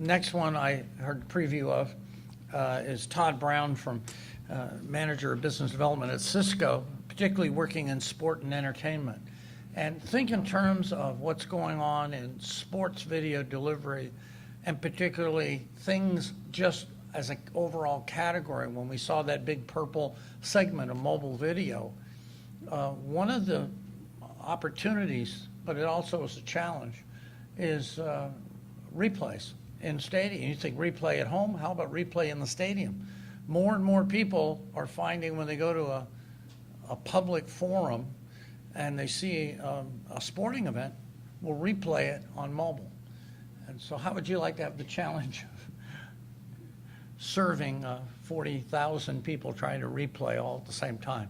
Next one I heard a preview of is Todd Brown from Manager of Business Development at Cisco, particularly working in sport and entertainment. And think in terms of what's going on in sports video delivery, and particularly things just as an overall category. When we saw that big purple segment of mobile video, one of the opportunities, but it also is a challenge, is replays in stadium. You think replay at home, how about replay in the stadium? More and more people are finding when they go to a public forum and they see a sporting event, will replay it on mobile. And so how would you like to have the challenge of serving 40,000 people trying to replay all at the same time?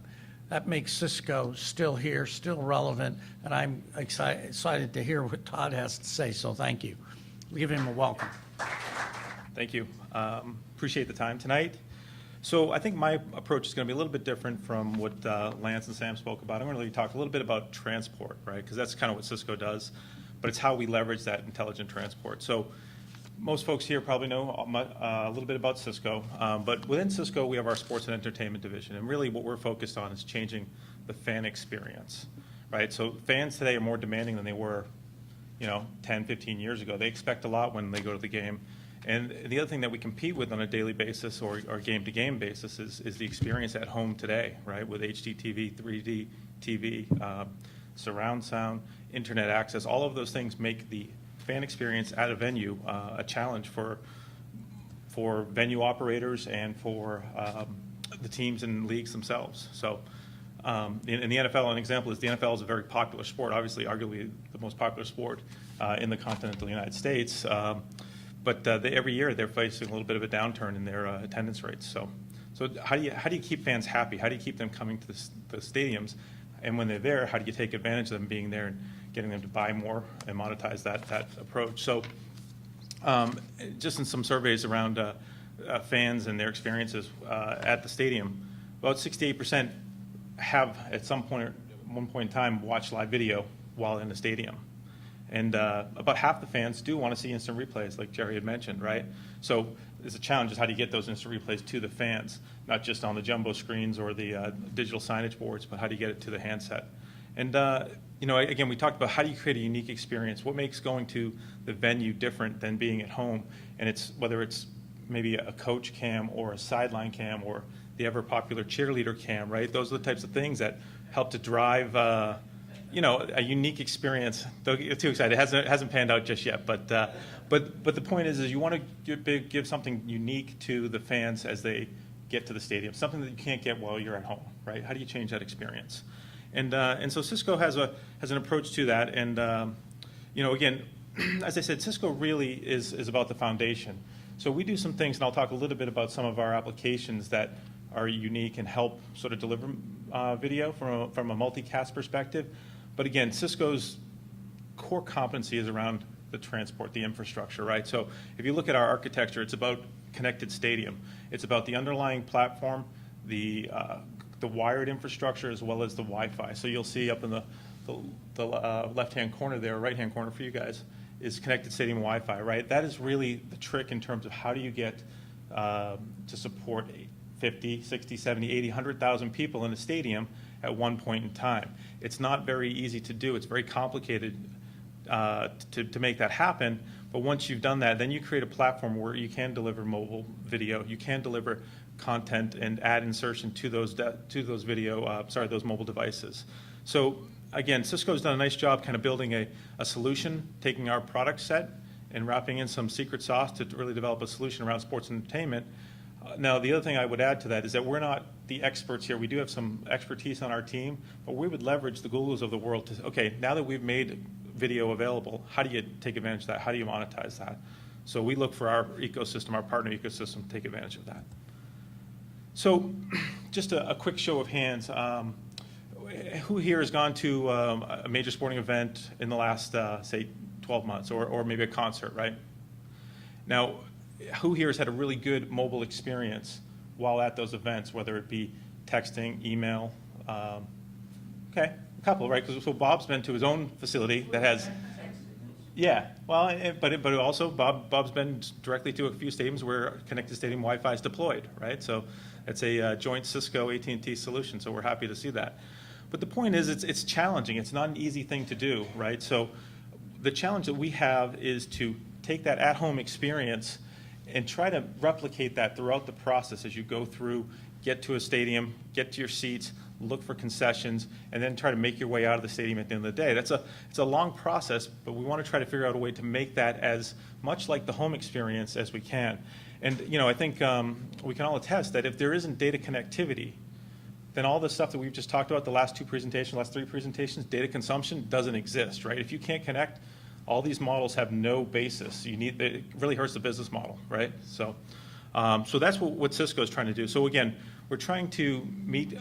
That makes Cisco still here, still relevant, and I'm excited to hear what Todd has to say, so thank you. Give him a welcome. Thank you. Appreciate the time tonight. So I think my approach is going to be a little bit different from what Lance and Sam spoke about. I'm going to really talk a little bit about transport, right? Because that's kind of what Cisco does, but it's how we leverage that intelligent transport. So most folks here probably know a little bit about Cisco, but within Cisco we have our sports and entertainment division, and really what we're focused on is changing the fan experience, right? So fans today are more demanding than they were, 10, 15 years ago. They expect a lot when they go to the game. And the other thing that we compete with on a daily basis or game-to-game basis is the experience at home today, right? With HD TV, 3D TV, surround sound, internet access, all of those things make the fan experience at a venue a challenge for venue operators and for the teams and leagues themselves. So in the NFL, an example is the NFL is a very popular sport, obviously arguably the most popular sport in the continental United States. But every year they're facing a little bit of a downturn in their attendance rates. So how do you keep fans happy? How do you keep them coming to the stadiums? And when they're there, how do you take advantage of them being there and getting them to buy more and monetize that approach? So just in some surveys around fans and their experiences at the stadium, about 68% have at one point in time watched live video while in the stadium. And about half the fans do want to see instant replays, like Gerry had mentioned, right? So there's a challenge is how do you get those instant replays to the fans, not just on the jumbo screens or the digital signage boards, but how do you get it to the handset? And again, we talked about how do you create a unique experience? What makes going to the venue different than being at home? And it's whether it's maybe a coach cam or a sideline cam or the ever popular cheerleader cam, right? Those are the types of things that help to drive a unique experience. Don't get too excited. It hasn't panned out just yet, but the point is you want to give something unique to the fans as they get to the stadium, something that you can't get while you're at home, right? How do you change that experience? And so Cisco has an approach to that, and again, as I said, Cisco really is about the foundation. So we do some things, and I'll talk a little bit about some of our applications that are unique and help sort of deliver video from a multicast perspective. But again, Cisco's core competency is around the transport, the infrastructure, right? So if you look at our architecture, it's about connected stadium. It's about the underlying platform, the wired infrastructure, as well as the Wi-Fi. So you'll see up in the left-hand corner there, right-hand corner for you guys, is connected stadium Wi-Fi, right? That is really the trick in terms of how do you get to support 50, 60, 70, 80, 100,000 people in a stadium at one point in time. It's not very easy to do. It's very complicated to make that happen. But once you've done that, then you create a platform where you can deliver mobile video. You can deliver content and ad insertion to those those mobile devices. So again, Cisco's done a nice job kind of building a solution, taking our product set and wrapping in some secret sauce to really develop a solution around sports and entertainment. Now, the other thing I would add to that is that we're not the experts here. We do have some expertise on our team, but we would leverage the Googles of the world to, okay, now that we've made video available, how do you take advantage of that? How do you monetize that? So we look for our ecosystem, our partner ecosystem, to take advantage of that. So just a quick show of hands. Who here has gone to a major sporting event in the last, say, 12 months, or maybe a concert, right? Now, who here has had a really good mobile experience while at those events, whether it be texting, email? Okay, a couple, right? So Bob's been to his own facility that has, Yeah, well, but also Bob's been directly to a few stadiums where connected stadium Wi-Fi is deployed, right? So it's a joint Cisco AT&T solution. So we're happy to see that. But the point is, it's challenging. It's not an easy thing to do, right? So the challenge that we have is to take that at-home experience and try to replicate that throughout the process as you go through, get to a stadium, get to your seats, look for concessions, and then try to make your way out of the stadium at the end of the day. It's a long process, but we want to try to figure out a way to make that as much like the home experience as we can. And I think we can all attest that if there isn't data connectivity, then all the stuff that we've just talked about, the last three presentations, data consumption doesn't exist, right? If you can't connect, all these models have no basis. It really hurts the business model, right? So that's what Cisco is trying to do. So again, we're trying to meet the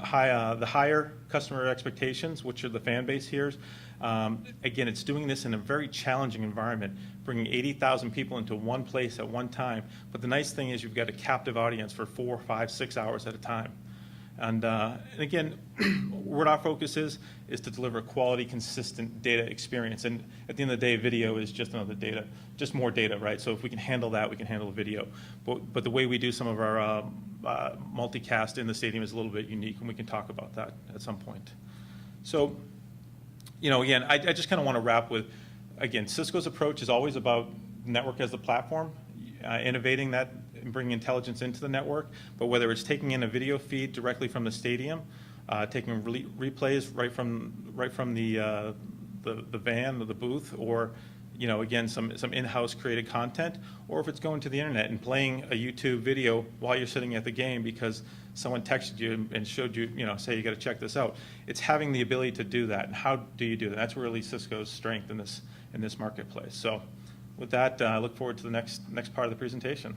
higher customer expectations, which are the fan base here. Again, it's doing this in a very challenging environment, bringing 80,000 people into one place at one time. But the nice thing is you've got a captive audience for 4, 5, 6 hours at a time. And again, what our focus is to deliver a quality, consistent data experience. And at the end of the day, video is just another data, just more data, right? So if we can handle that, we can handle video. But the way we do some of our multicast in the stadium is a little bit unique, and we can talk about that at some point. So, again, I just kind of want to wrap with, again, Cisco's approach is always about network as the platform, innovating that and bringing intelligence into the network. But whether it's taking in a video feed directly from the stadium, taking replays right from the van or the booth, or again some in-house created content, or if it's going to the internet and playing a YouTube video while you're sitting at the game because someone texted you and showed you, say you got to check this out. It's having the ability to do that. And how do you do that? That's really Cisco's strength in this marketplace. So with that, I look forward to the next part of the presentation.